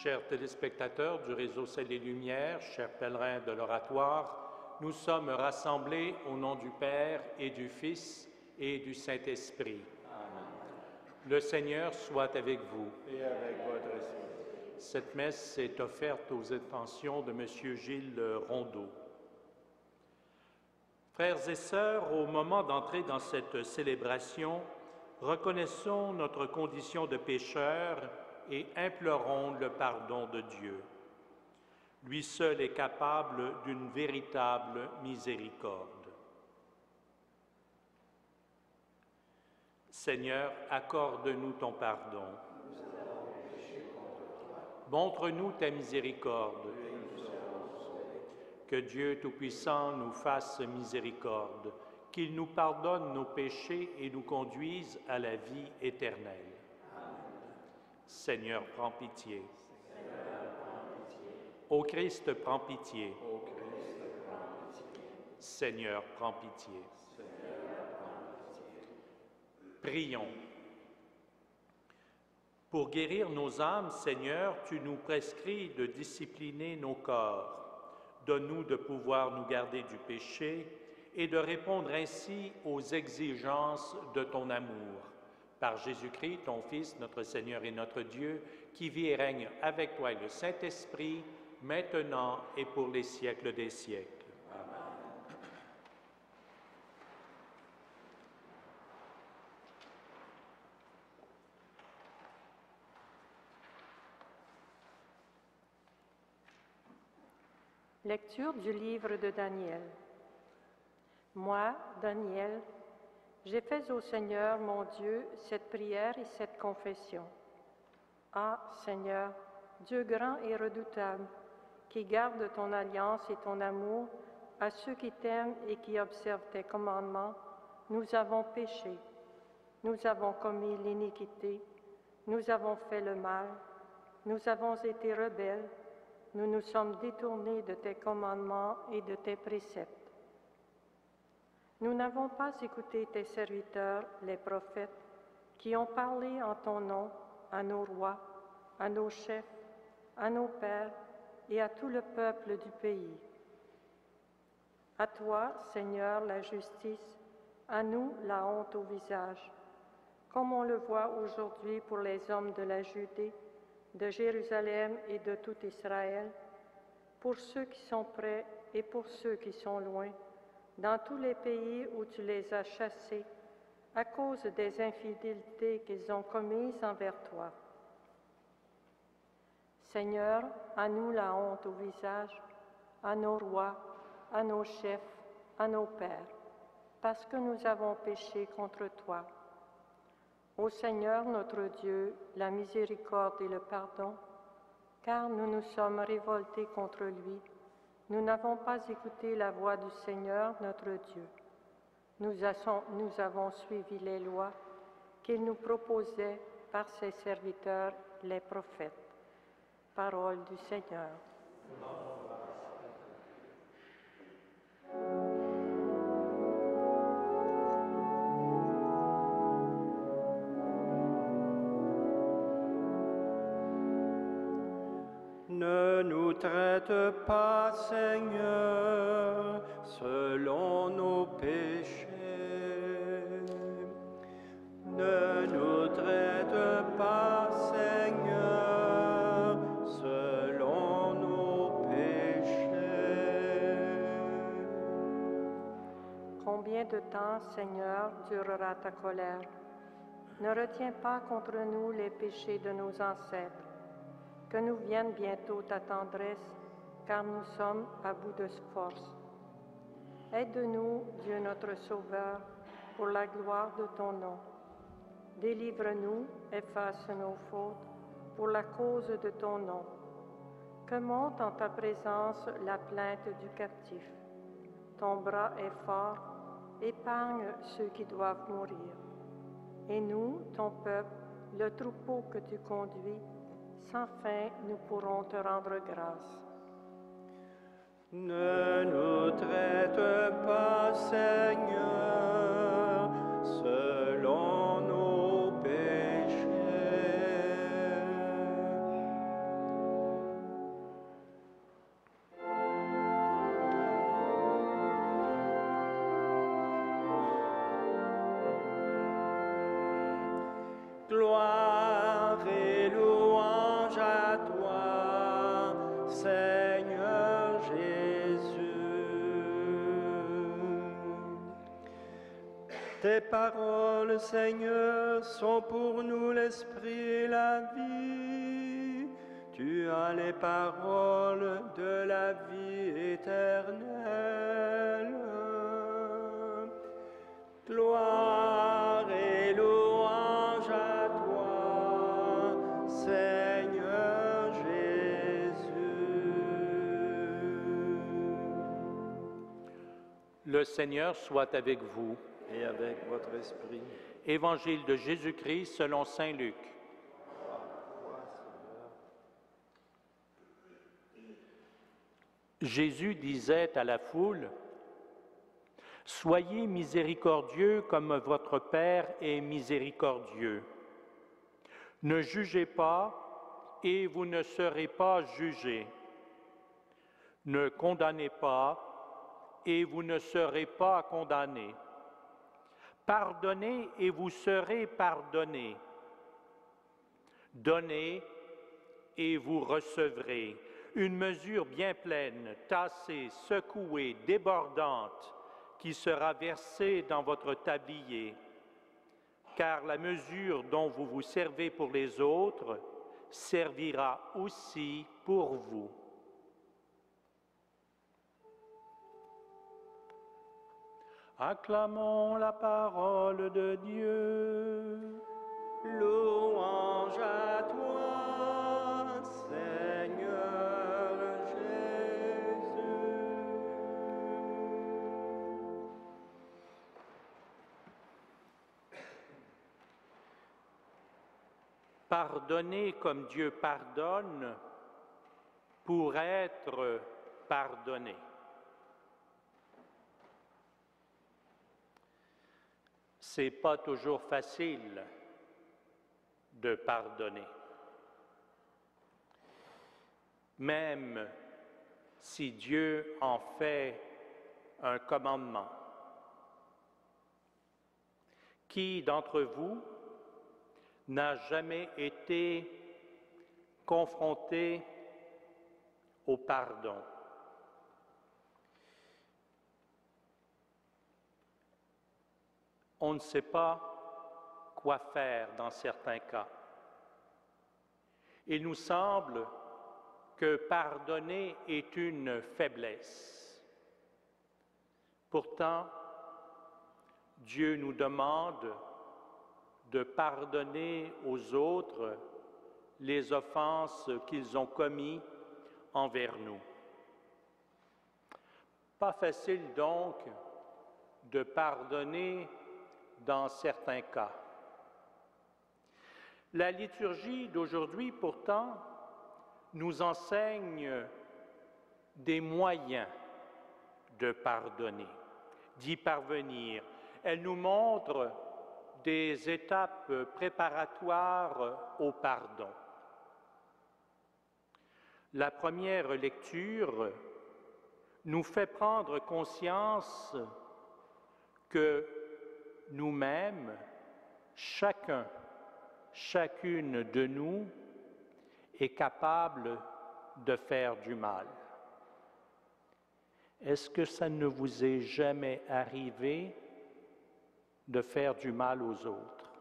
Chers téléspectateurs du réseau Ciel et Lumière, chers pèlerins de l'Oratoire, nous sommes rassemblés au nom du Père et du Fils et du Saint-Esprit. Amen. Le Seigneur soit avec vous. Et avec votre esprit. Cette messe est offerte aux intentions de M. Gilles Rondeau. Frères et sœurs, au moment d'entrer dans cette célébration, reconnaissons notre condition de pécheurs et implorons le pardon de Dieu. Lui seul est capable d'une véritable miséricorde. Seigneur, accorde-nous ton pardon. Montre-nous ta miséricorde. Que Dieu Tout-Puissant nous fasse miséricorde, qu'il nous pardonne nos péchés et nous conduise à la vie éternelle. Amen. Seigneur, prends pitié. Ô Christ, prends pitié. Seigneur, prends pitié. Prions. Pour guérir nos âmes, Seigneur, tu nous prescris de discipliner nos corps. Donne-nous de pouvoir nous garder du péché et de répondre ainsi aux exigences de ton amour. Par Jésus-Christ, ton Fils, notre Seigneur et notre Dieu, qui vit et règne avec toi et le Saint-Esprit, maintenant et pour les siècles des siècles. Lecture du livre de Daniel. Moi, Daniel, j'ai fait au Seigneur, mon Dieu, cette prière et cette confession. Ah, Seigneur, Dieu grand et redoutable, qui garde ton alliance et ton amour à ceux qui t'aiment et qui observent tes commandements, nous avons péché, nous avons commis l'iniquité, nous avons fait le mal, nous avons été rebelles, nous nous sommes détournés de tes commandements et de tes préceptes. Nous n'avons pas écouté tes serviteurs, les prophètes, qui ont parlé en ton nom à nos rois, à nos chefs, à nos pères et à tout le peuple du pays. À toi, Seigneur, la justice, à nous la honte au visage, comme on le voit aujourd'hui pour les hommes de la Judée, de Jérusalem et de tout Israël, pour ceux qui sont près et pour ceux qui sont loin, dans tous les pays où tu les as chassés, à cause des infidélités qu'ils ont commises envers toi. Seigneur, à nous la honte au visage, à nos rois, à nos chefs, à nos pères, parce que nous avons péché contre toi. Ô Seigneur notre Dieu, la miséricorde et le pardon, car nous nous sommes révoltés contre lui. Nous n'avons pas écouté la voix du Seigneur notre Dieu. Nous avons suivi les lois qu'il nous proposait par ses serviteurs, les prophètes. Parole du Seigneur. Ne nous traite pas, Seigneur, selon nos péchés. Ne nous traite pas, Seigneur, selon nos péchés. Combien de temps, Seigneur, durera ta colère? Ne retiens pas contre nous les péchés de nos ancêtres. Que nous vienne bientôt ta tendresse, car nous sommes à bout de force. Aide-nous, Dieu notre Sauveur, pour la gloire de ton nom. Délivre-nous, efface nos fautes, pour la cause de ton nom. Que monte en ta présence la plainte du captif. Ton bras est fort, épargne ceux qui doivent mourir. Et nous, ton peuple, le troupeau que tu conduis, sans fin, nous pourrons te rendre grâce. Ne nous traite pas, Seigneur, selon nos péchés. Tes paroles, Seigneur, sont pour nous l'esprit et la vie. Tu as les paroles de la vie éternelle. Gloire et louange à toi, Seigneur Jésus. Le Seigneur soit avec vous. Et avec votre esprit. Évangile de Jésus-Christ selon saint Luc. Jésus disait à la foule, « Soyez miséricordieux comme votre Père est miséricordieux. Ne jugez pas et vous ne serez pas jugés. Ne condamnez pas et vous ne serez pas condamnés. Pardonnez et vous serez pardonnés. Donnez et vous recevrez. Une mesure bien pleine, tassée, secouée, débordante, qui sera versée dans votre tablier. Car la mesure dont vous vous servez pour les autres servira aussi pour vous. » Acclamons la parole de Dieu. Louange à toi, Seigneur Jésus. Pardonner comme Dieu pardonne pour être pardonné. C'est pas toujours facile de pardonner. Même si Dieu en fait un commandement. Qui d'entre vous n'a jamais été confronté au pardon? On ne sait pas quoi faire dans certains cas. Il nous semble que pardonner est une faiblesse. Pourtant, Dieu nous demande de pardonner aux autres les offenses qu'ils ont commises envers nous. Pas facile donc de pardonner dans certains cas. La liturgie d'aujourd'hui, pourtant, nous enseigne des moyens de pardonner, d'y parvenir. Elle nous montre des étapes préparatoires au pardon. La première lecture nous fait prendre conscience que nous-mêmes, chacun, chacune de nous est capable de faire du mal. Est-ce que ça ne vous est jamais arrivé de faire du mal aux autres?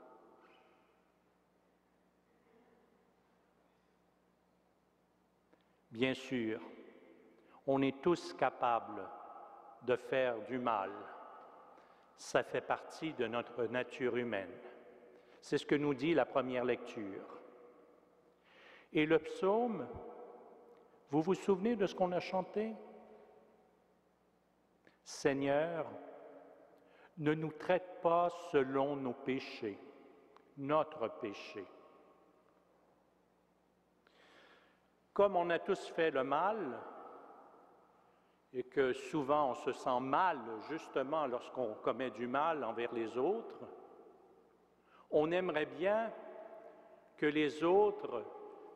Bien sûr, on est tous capables de faire du mal. Ça fait partie de notre nature humaine. C'est ce que nous dit la première lecture. Et le psaume, vous vous souvenez de ce qu'on a chanté? Seigneur, ne nous traite pas selon nos péchés, notre péché. Comme on a tous fait le mal, et que souvent on se sent mal justement lorsqu'on commet du mal envers les autres, on aimerait bien que les autres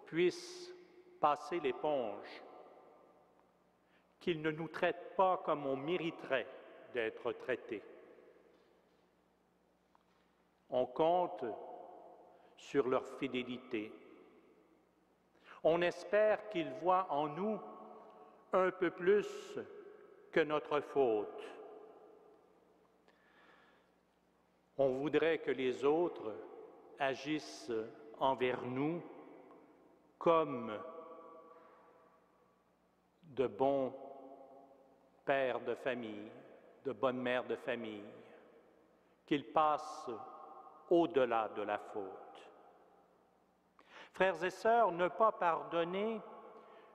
puissent passer l'éponge, qu'ils ne nous traitent pas comme on mériterait d'être traités. On compte sur leur fidélité. On espère qu'ils voient en nous un peu plus que notre faute. On voudrait que les autres agissent envers nous comme de bons pères de famille, de bonnes mères de famille, qu'ils passent au-delà de la faute. Frères et sœurs, ne pas pardonner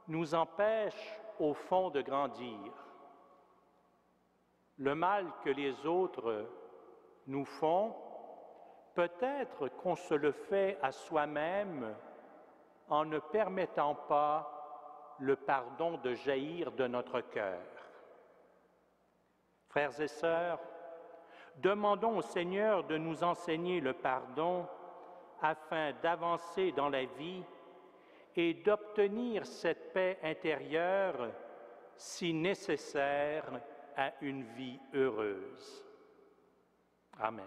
nous empêche au fond de grandir. Le mal que les autres nous font, peut-être qu'on se le fait à soi-même en ne permettant pas le pardon de jaillir de notre cœur. Frères et sœurs, demandons au Seigneur de nous enseigner le pardon afin d'avancer dans la vie et d'obtenir cette paix intérieure si nécessaire à une vie heureuse. Amen.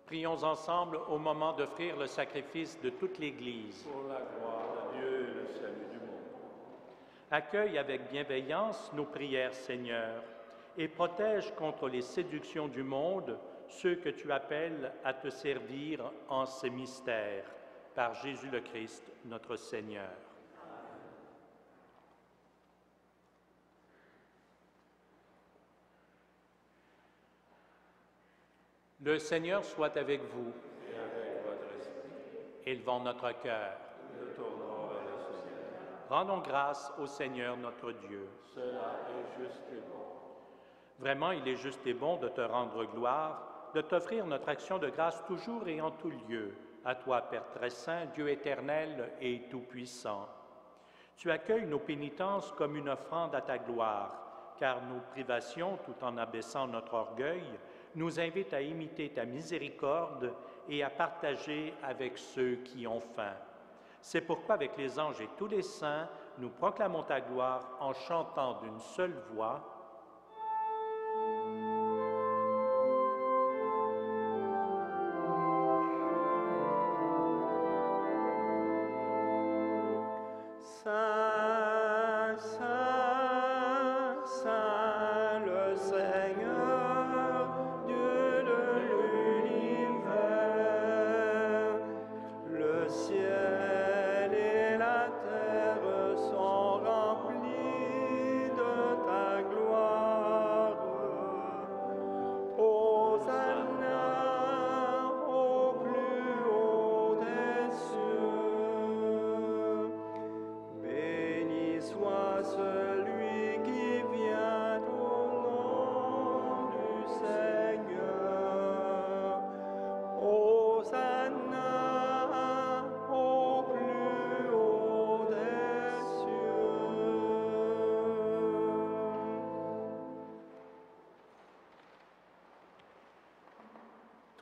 Prions ensemble au moment d'offrir le sacrifice de toute l'Église. Pour la gloire de Dieu et le salut du monde. Accueille avec bienveillance nos prières, Seigneur, et protège contre les séductions du monde ceux que tu appelles à te servir en ces mystères, par Jésus le Christ, notre Seigneur. Le Seigneur soit avec vous. Et avec votre esprit, Élevons notre cœur. le tournons vers le Seigneur. Rendons grâce au Seigneur notre Dieu. Cela est juste et bon. Vraiment, il est juste et bon de te rendre gloire, de t'offrir notre action de grâce toujours et en tout lieu. À toi, Père très saint, Dieu éternel et tout-puissant. Tu accueilles nos pénitences comme une offrande à ta gloire, car nos privations, tout en abaissant notre orgueil, nous invitent à imiter ta miséricorde et à partager avec ceux qui ont faim. C'est pourquoi, avec les anges et tous les saints, nous proclamons ta gloire en chantant d'une seule voix. Saint, Saint, Saint, le Seigneur, Dieu de l'univers. Le ciel et la terre sont remplis de ta gloire.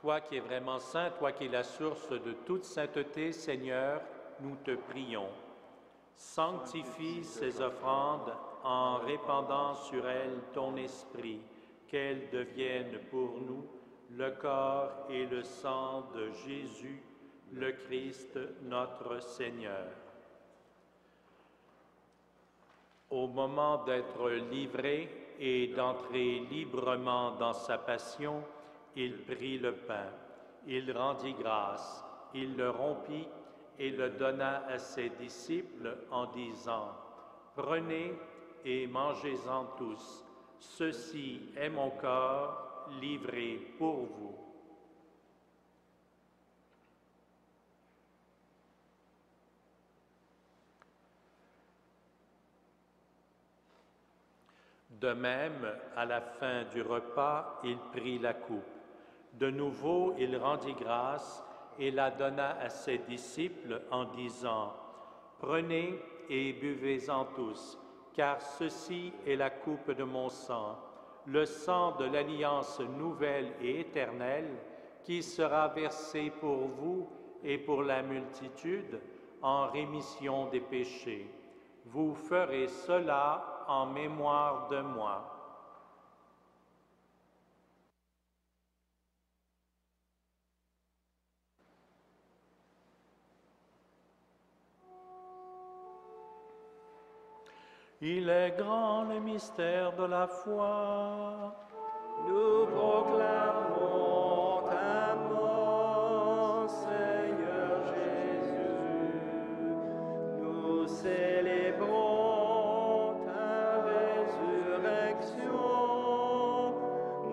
Toi qui es vraiment saint, toi qui es la source de toute sainteté, Seigneur, nous te prions. Sanctifie ces offrandes en répandant sur elles ton esprit, qu'elles deviennent pour nous le corps et le sang de Jésus, le Christ, notre Seigneur. Au moment d'être livré et d'entrer librement dans sa passion, il prit le pain, il rendit grâce, il le rompit et le donna à ses disciples en disant, « Prenez et mangez-en tous, ceci est mon corps livré pour vous. » De même, à la fin du repas, il prit la coupe. De nouveau, il rendit grâce et la donna à ses disciples en disant, « Prenez et buvez-en tous, car ceci est la coupe de mon sang, le sang de l'alliance nouvelle et éternelle, qui sera versé pour vous et pour la multitude en rémission des péchés. Vous ferez cela en mémoire de moi. » Il est grand le mystère de la foi. Nous proclamons ta mort, Seigneur Jésus. Nous célébrons ta résurrection.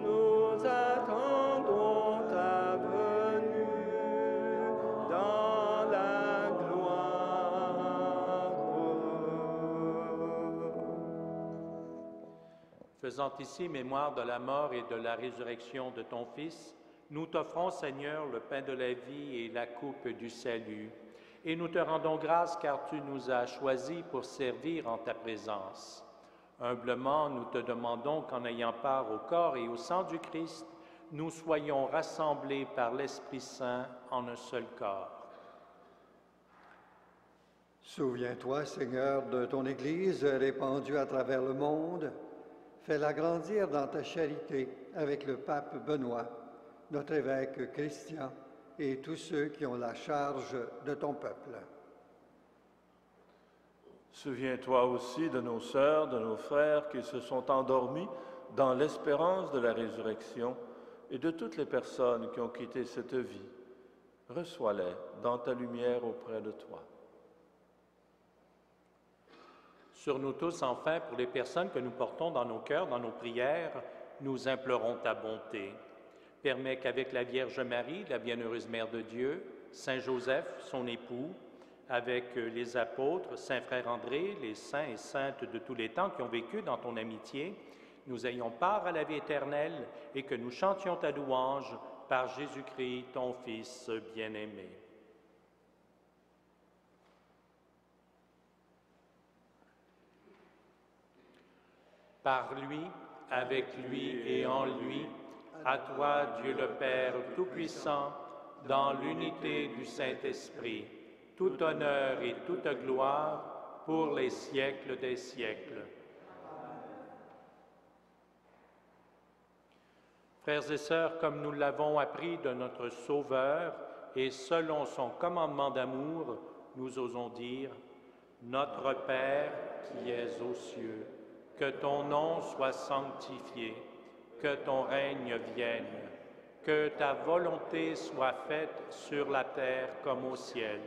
Nous attendons ta venue dans la gloire. Faisant ici mémoire de la mort et de la résurrection de ton Fils, nous t'offrons, Seigneur, le pain de la vie et la coupe du salut. Et nous te rendons grâce car tu nous as choisis pour servir en ta présence. Humblement, nous te demandons qu'en ayant part au corps et au sang du Christ, nous soyons rassemblés par l'Esprit Saint en un seul corps. Souviens-toi, Seigneur, de ton Église répandue à travers le monde. Fais-la grandir dans ta charité avec le pape Benoît, notre évêque Christian et tous ceux qui ont la charge de ton peuple. Souviens-toi aussi de nos sœurs, de nos frères qui se sont endormis dans l'espérance de la résurrection et de toutes les personnes qui ont quitté cette vie. Reçois-les dans ta lumière auprès de toi. Sur nous tous, enfin, pour les personnes que nous portons dans nos cœurs, dans nos prières, nous implorons ta bonté. Permets qu'avec la Vierge Marie, la bienheureuse Mère de Dieu, Saint Joseph, son époux, avec les apôtres, Saint Frère André, les saints et saintes de tous les temps qui ont vécu dans ton amitié, nous ayons part à la vie éternelle et que nous chantions ta louange par Jésus-Christ, ton Fils bien-aimé. Par lui, avec lui et en lui, à toi, Dieu le Père Tout-Puissant, dans l'unité du Saint-Esprit, tout honneur et toute gloire pour les siècles des siècles. Frères et sœurs, comme nous l'avons appris de notre Sauveur et selon son commandement d'amour, nous osons dire, « Notre Père qui es aux cieux, que ton nom soit sanctifié, que ton règne vienne, que ta volonté soit faite sur la terre comme au ciel.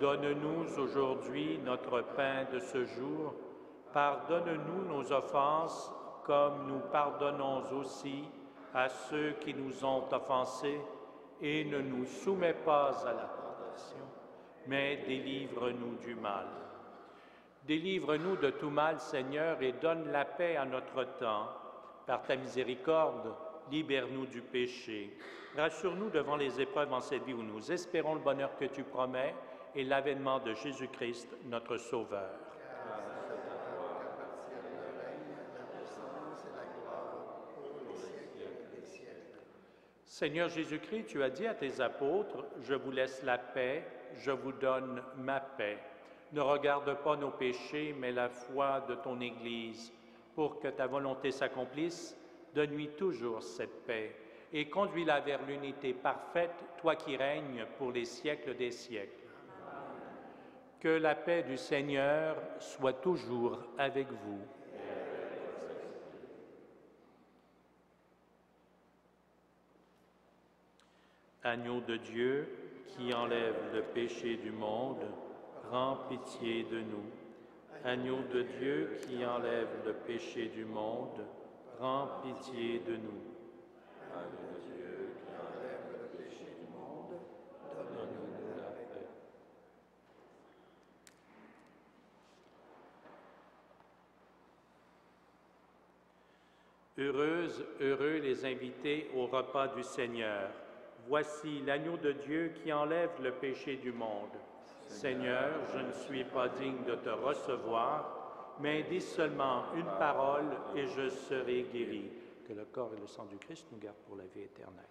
Donne-nous aujourd'hui notre pain de ce jour. Pardonne-nous nos offenses, comme nous pardonnons aussi à ceux qui nous ont offensés, et ne nous soumets pas à la tentation, mais délivre-nous du mal. Délivre-nous de tout mal, Seigneur, et donne la paix à notre temps. Par ta miséricorde, libère-nous du péché. Rassure-nous devant les épreuves en cette vie où nous espérons le bonheur que tu promets et l'avènement de Jésus-Christ, notre Sauveur. Seigneur Jésus-Christ, tu as dit à tes apôtres, « Je vous laisse la paix, je vous donne ma paix. Ne regarde pas nos péchés, mais la foi de ton Église. Pour que ta volonté s'accomplisse, donne-lui toujours cette paix et conduis-la vers l'unité parfaite, toi qui règnes pour les siècles des siècles. » Que la paix du Seigneur soit toujours avec vous. Agneau de Dieu, qui enlève le péché du monde, prends pitié de nous. Agneau de Dieu, qui enlève le péché du monde, prends pitié de nous. Agneau de Dieu, qui enlève le péché du monde, donne-nous la paix. Heureuses, heureux les invités au repas du Seigneur. Voici l'agneau de Dieu qui enlève le péché du monde. Seigneur, je ne suis pas digne de te recevoir, mais dis seulement une parole et je serai guéri. Que le corps et le sang du Christ nous gardent pour la vie éternelle.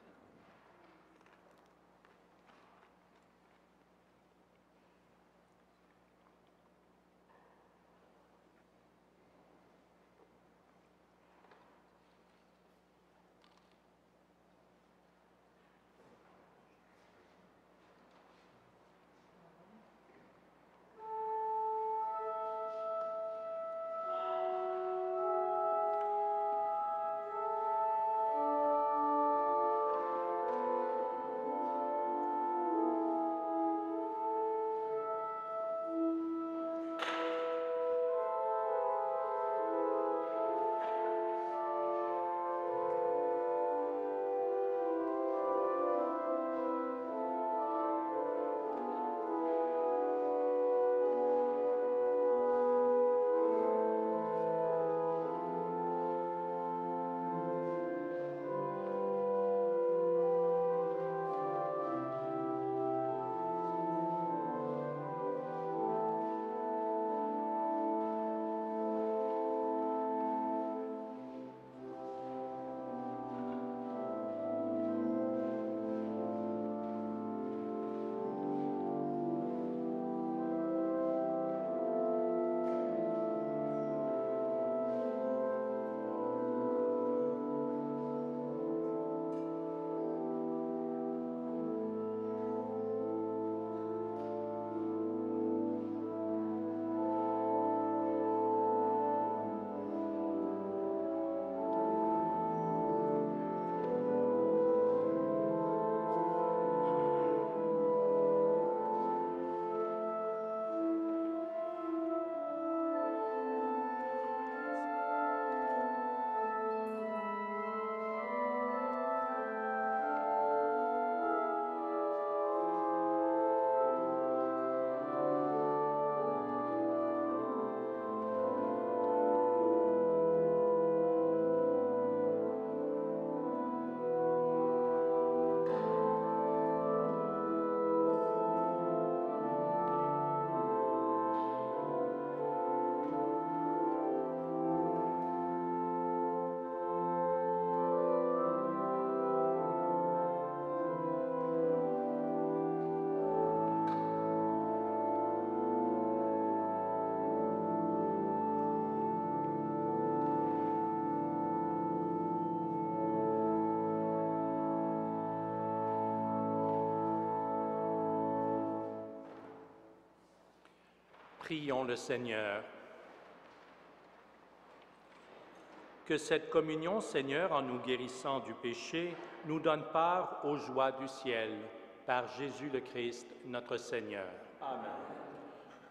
Prions le Seigneur. Que cette communion, Seigneur, en nous guérissant du péché, nous donne part aux joies du ciel, par Jésus le Christ, notre Seigneur. Amen.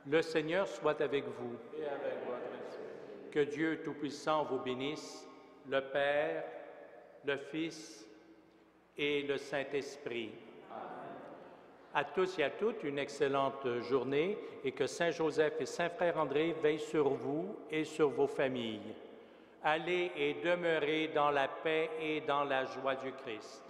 Le Seigneur soit avec vous. Et avec votre esprit. Que Dieu Tout-Puissant vous bénisse, le Père, le Fils et le Saint-Esprit. À tous et à toutes, une excellente journée et que Saint Joseph et Saint Frère André veillent sur vous et sur vos familles. Allez et demeurez dans la paix et dans la joie du Christ.